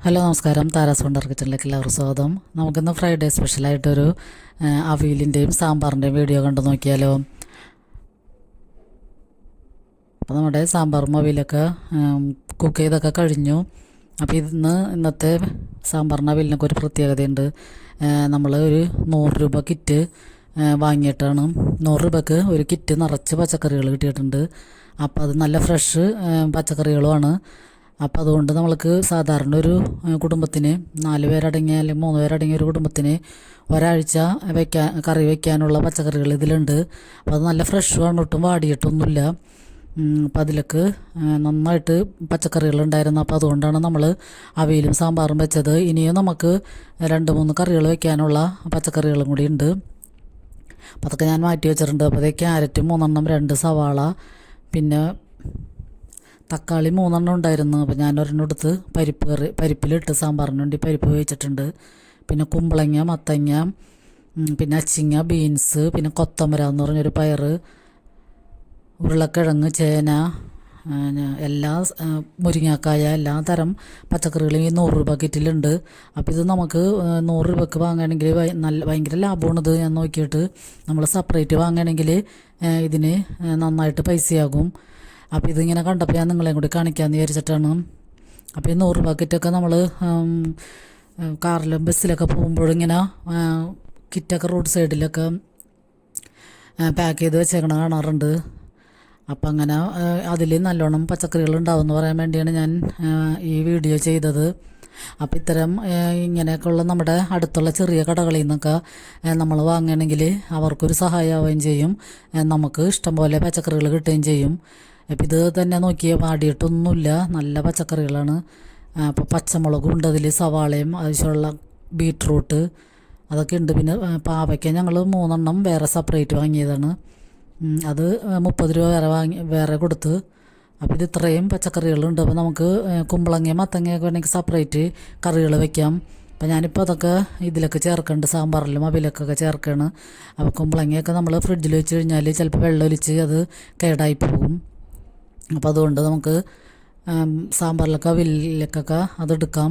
Hello നമസ്കാരം, Tara's wonder കിച്ചണിലേക്ക് എല്ലാവർക്കും സ്വാഗതം. നമുക്കിന്ന് ഫ്രൈഡേ സ്പെഷ്യലായിട്ടൊരു അവിയലിൻ്റെയും സാമ്പാറിൻ്റെയും വീഡിയോ കണ്ടു നോക്കിയാലോ. അപ്പോൾ നമ്മുടെ സാമ്പാറും അവിയലൊക്കെ കുക്ക് ചെയ്തൊക്കെ കഴിഞ്ഞു. അപ്പോൾ ഇന്നത്തെ സാമ്പാറിന് അവിയലിനൊക്കെ ഒരു പ്രത്യേകതയുണ്ട്. നമ്മൾ ഒരു 100 രൂപ കിറ്റ് വാങ്ങിയിട്ടാണ്. 100 രൂപയ്ക്ക് ഒരു കിറ്റ് നിറച്ച് പച്ചക്കറികൾ കിട്ടിയിട്ടുണ്ട്. അപ്പോൾ അത് നല്ല ഫ്രഷ് പച്ചക്കറികളുമാണ്. അപ്പോൾ അതുകൊണ്ട് നമ്മൾക്ക് സാധാരണ ഒരു കുടുംബത്തിന് 4 പേരടങ്ങിയ അല്ലെങ്കിൽ 3 പേരടങ്ങിയ ഒരു കുടുംബത്തിന് ഒരാഴ്ച കറി വയ്ക്കാനുള്ള പച്ചക്കറികൾ ഇതിലുണ്ട്. അപ്പോൾ അത് നല്ല ഫ്രഷുമാണ്, ഒട്ടും വാടിയിട്ടൊന്നുമില്ല. അപ്പോൾ അതിലേക്ക് നന്നായിട്ട് പച്ചക്കറികളുണ്ടായിരുന്നു. അപ്പോൾ അതുകൊണ്ടാണ് നമ്മൾ അവിയലും സാമ്പാറും വെച്ചത്. ഇനിയും നമുക്ക് 2-3 കറികൾ വയ്ക്കാനുള്ള പച്ചക്കറികളും കൂടി ഉണ്ട്. അപ്പോൾ അതൊക്കെ ഞാൻ മാറ്റി വെച്ചിട്ടുണ്ട്. അപ്പോൾ അതേ ക്യാരറ്റ് 3 എണ്ണം, 2 സവാള, പിന്നെ തക്കാളി 3 എണ്ണം ഉണ്ടായിരുന്നു. അപ്പോൾ ഞാൻ ഒരെണ്ണം എടുത്ത് പരിപ്പിലിട്ട് സാമ്പാറിന് വേണ്ടി പരിപ്പ് വേവിച്ചിട്ടുണ്ട്. പിന്നെ കുമ്പളങ്ങ, മത്തങ്ങ, പിന്നെ അച്ചിങ്ങ, ബീൻസ്, പിന്നെ കൊത്തമര എന്ന് പറഞ്ഞൊരു പയർ, ഉരുളക്കിഴങ്ങ്, ചേന, എല്ലാ മുരിങ്ങാക്കായ, എല്ലാ തരം പച്ചക്കറികളും ഈ 100 രൂപ കിറ്റിലുണ്ട്. അപ്പോൾ ഇത് നമുക്ക് 100 രൂപയ്ക്ക് വാങ്ങുകയാണെങ്കിൽ ഭയങ്കര ലാഭമാണിത്. ഞാൻ നോക്കിയിട്ട് നമ്മൾ സെപ്പറേറ്റ് വാങ്ങുകയാണെങ്കിൽ ഇതിന് നന്നായിട്ട് പൈസയാകും. അപ്പോൾ ഇതിങ്ങനെ കണ്ടപ്പോൾ ഞാൻ നിങ്ങളെയും കൂടി കാണിക്കാമെന്ന് വിചാരിച്ചിട്ടാണ്. അപ്പോൾ ഈ 100 രൂപ കിറ്റൊക്കെ നമ്മൾ കാറിലും ബസ്സിലൊക്കെ പോകുമ്പോഴിങ്ങനെ കിറ്റൊക്കെ റോഡ് സൈഡിലൊക്കെ പാക്ക് ചെയ്ത് വെച്ചേക്കണ കാണാറുണ്ട്. അപ്പം അങ്ങനെ അതിൽ നല്ലോണം പച്ചക്കറികൾ ഉണ്ടാവും എന്ന് പറയാൻ വേണ്ടിയാണ് ഞാൻ ഈ വീഡിയോ ചെയ്തത്. അപ്പോൾ ഇത്തരം ഇങ്ങനെയൊക്കെയുള്ള നമ്മുടെ അടുത്തുള്ള ചെറിയ കടകളിൽ നിന്നൊക്കെ നമ്മൾ വാങ്ങുകയാണെങ്കിൽ അവർക്കൊരു സഹായമാവുകയും ചെയ്യും, നമുക്ക് ഇഷ്ടംപോലെ പച്ചക്കറികൾ കിട്ടുകയും ചെയ്യും. അപ്പോൾ ഇത് തന്നെ നോക്കിയാൽ വാടിയിട്ടൊന്നുമില്ല, നല്ല പച്ചക്കറികളാണ്. അപ്പോൾ പച്ചമുളകും ഉണ്ട് അതിൽ, സവാളയും ആവശ്യമുള്ള ബീട്രൂട്ട് അതൊക്കെ ഉണ്ട്. പിന്നെ പാവയ്ക്ക ഞങ്ങൾ 3 എണ്ണം വേറെ സെപ്പറേറ്റ് വാങ്ങിയതാണ്. അത് 30 രൂപ വേറെ കൊടുത്ത്. അപ്പോൾ ഇത് ഇത്രയും പച്ചക്കറികളുണ്ട്. അപ്പോൾ നമുക്ക് കുമ്പളങ്ങ, മത്തങ്ങയൊക്കെ വേണമെങ്കിൽ സെപ്പറേറ്റ് കറികൾ വയ്ക്കാം. അപ്പോൾ ഞാനിപ്പോൾ അതൊക്കെ ഇതിലൊക്കെ ചേർക്കുന്നുണ്ട്, സാമ്പാറിലും അവിലൊക്കെ ചേർക്കുകയാണ്. അപ്പോൾ കുമ്പളങ്ങയൊക്കെ നമ്മൾ ഫ്രിഡ്ജിൽ വെച്ച് കഴിഞ്ഞാൽ ചിലപ്പോൾ വെള്ളം ഒലിച്ച് അത് കേടായി പോകും. അപ്പോൾ അതുകൊണ്ട് നമുക്ക് സാമ്പാറിലൊക്കെ അവിയലിലേക്കൊക്കെ അതെടുക്കാം.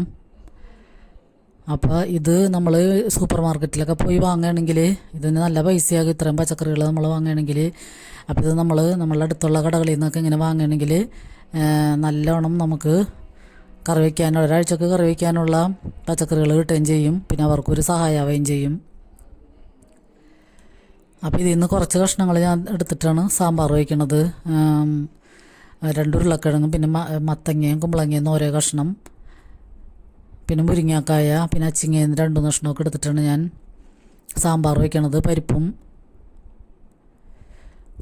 അപ്പോൾ ഇത് നമ്മൾ സൂപ്പർ മാർക്കറ്റിലൊക്കെ പോയി വാങ്ങുകയാണെങ്കിൽ ഇതിന് നല്ല പൈസയാകും, ഇത്രയും പച്ചക്കറികൾ നമ്മൾ വാങ്ങുകയാണെങ്കിൽ. അപ്പോൾ ഇത് നമ്മളുടെ അടുത്തുള്ള കടകളിൽ നിന്നൊക്കെ ഇങ്ങനെ വാങ്ങുകയാണെങ്കിൽ നല്ലോണം നമുക്ക് കറി വയ്ക്കാൻ, ഒരാഴ്ചക്ക് കറി വയ്ക്കാനുള്ള പച്ചക്കറികൾ കിട്ടുകയും ചെയ്യും. പിന്നെ അവർക്കൊരു സഹായമാവുകയും ചെയ്യും. അപ്പോൾ ഇതിൽ നിന്ന് കുറച്ച് കഷ്ണങ്ങൾ ഞാൻ എടുത്തിട്ടാണ് സാമ്പാർ വയ്ക്കണത്. 2 ഉരുളക്കിഴങ്ങും, പിന്നെ മത്തങ്ങയും കുമ്പളങ്ങയും ഓരോ കഷ്ണം, പിന്നെ മുരിങ്ങാക്കായ, പിന്നെ അച്ചിങ്ങയും 2 കഷ്ണമൊക്കെ എടുത്തിട്ടാണ് ഞാൻ സാമ്പാർ വയ്ക്കണത്. പരിപ്പും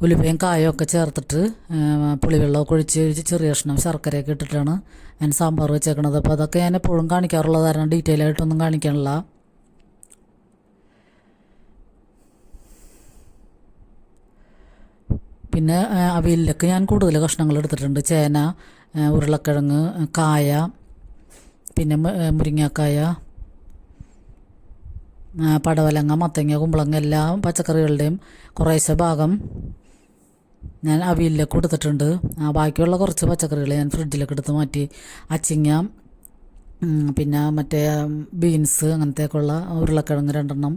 ഉലുവയും കായൊക്കെ ചേർത്തിട്ട് പുളിവെള്ളമൊക്കെ ഒഴിച്ച് ചെറിയ കഷ്ണം ശർക്കരയൊക്കെ ഇട്ടിട്ടാണ് ഞാൻ സാമ്പാർ വെച്ചേക്കണത്. അപ്പോൾ അതൊക്കെ ഞാൻ എപ്പോഴും കാണിക്കാറുള്ളത് കാരണം ഡീറ്റെയിൽ ആയിട്ടൊന്നും കാണിക്കാനില്ല. പിന്നെ അവിയലിലേക്ക് ഞാൻ കൂടുതൽ കഷ്ണങ്ങൾ എടുത്തിട്ടുണ്ട്. ചേന, ഉരുളക്കിഴങ്ങ്, കായ, പിന്നെ മുരിങ്ങാക്കായ, പടവലങ്ങ, മത്തങ്ങ, കുമ്പളങ്ങ, എല്ലാ പച്ചക്കറികളുടെയും കുറേശ്ശെ ഭാഗം ഞാൻ അവിയലിലേക്ക് കൊടുത്തിട്ടുണ്ട്. ബാക്കിയുള്ള കുറച്ച് പച്ചക്കറികൾ ഞാൻ ഫ്രിഡ്ജിലേക്ക് എടുത്ത് മാറ്റി. അച്ചിങ്ങ, പിന്നെ മറ്റേ ബീൻസ്, അങ്ങനത്തെയൊക്കെയുള്ള ഉരുളക്കിഴങ്ങ് 2 എണ്ണം,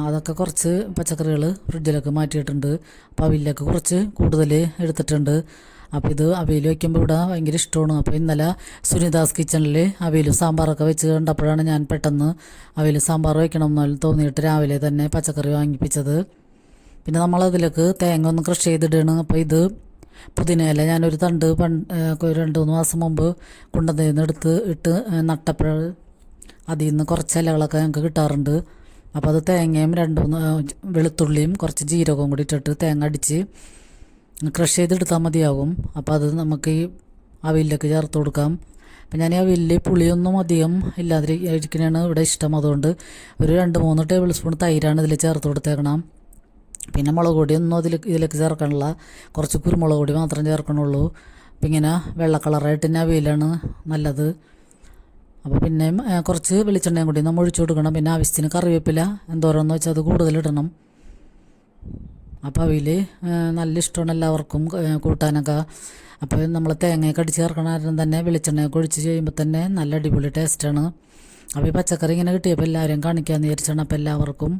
അതൊക്കെ കുറച്ച് പച്ചക്കറികൾ ഫ്രിഡ്ജിലൊക്കെ മാറ്റിയിട്ടുണ്ട്. അപ്പോൾ അവിയലിലേക്ക് കുറച്ച് കൂടുതൽ എടുത്തിട്ടുണ്ട്. അപ്പോൾ ഇത് അവിയൽ വയ്ക്കുമ്പോൾ ഇവിടെ ഭയങ്കര ഇഷ്ടമാണ്. അപ്പോൾ ഇന്നലെ സുനിതാസ് കിച്ചണിൽ അവിയലും സാമ്പാറൊക്കെ വെച്ച് കണ്ടപ്പോഴാണ് ഞാൻ പെട്ടെന്ന് അവിയലും സാമ്പാർ വയ്ക്കണം എന്ന് തോന്നിയിട്ട് രാവിലെ തന്നെ പച്ചക്കറി വാങ്ങിപ്പിച്ചത്. പിന്നെ നമ്മളതിലേക്ക് തേങ്ങ ഒന്ന് ക്രഷ് ചെയ്തിടണം. അപ്പോൾ ഇത് പുതിനയില ഞാനൊരു തണ്ട് 2-3 മാസം മുമ്പ് കൊണ്ടുവന്ന് ഇട്ട് നട്ടപ്പോൾ അതിൽ നിന്ന് കുറച്ച് ഇലകളൊക്കെ ഞങ്ങൾക്ക് കിട്ടാറുണ്ട്. അപ്പോൾ അത് തേങ്ങയും 2-3 വെളുത്തുള്ളിയും കുറച്ച് ജീരകവും കൂടി ഇട്ടിട്ട് തേങ്ങ അടിച്ച് ക്രഷ് ചെയ്തെടുത്താൽ മതിയാകും. അപ്പോൾ അത് നമുക്ക് ഈ അവിയലിലേക്ക് ചേർത്ത് കൊടുക്കാം. അപ്പം ഞാൻ ഈ അവിയലിൽ പുളിയൊന്നും അധികം ഇല്ലാതിരിക്കണതാണ് ഇവിടെ ഇഷ്ടം. അതുകൊണ്ട് ഒരു 2-3 ടേബിൾ സ്പൂൺ തൈരാണ് ഇതിൽ ചേർത്ത് കൊടുത്തേക്കണം. പിന്നെ മുളക് പൊടിയൊന്നും ഇതിലേക്ക് ചേർക്കണില്ല, കുറച്ച് കുരുമുളക് പൊടി മാത്രം ചേർക്കണുള്ളൂ. അപ്പം ഇങ്ങനെ വെള്ള കളറായിട്ട് തന്നെ അവിയലാണ് നല്ലത്. അപ്പോൾ പിന്നെയും കുറച്ച് വെളിച്ചെണ്ണയും കൂടി നമ്മൾ ഒഴിച്ചു കൊടുക്കണം. പിന്നെ ആവശ്യത്തിന് കറിവേപ്പില എന്തോരമെന്ന് വെച്ചാൽ അത് കൂടുതലിടണം. അപ്പോൾ അവിയൽ നല്ല ഇഷ്ടമാണ് എല്ലാവർക്കും കൂട്ടാനൊക്കെ. അപ്പോൾ നമ്മൾ തേങ്ങയൊക്കെ അടിച്ച് ചേർക്കണ കാരണം തന്നെ വെളിച്ചെണ്ണയൊക്കെ ഒഴിച്ച് ചെയ്യുമ്പോൾ തന്നെ നല്ല അടിപൊളി ടേസ്റ്റാണ്. അപ്പോൾ ഈ പച്ചക്കറി ഇങ്ങനെ കിട്ടിയപ്പോൾ എല്ലാവരും കാണിക്കാമെന്ന് വിചാരിച്ചാണ്. അപ്പോൾ എല്ലാവർക്കും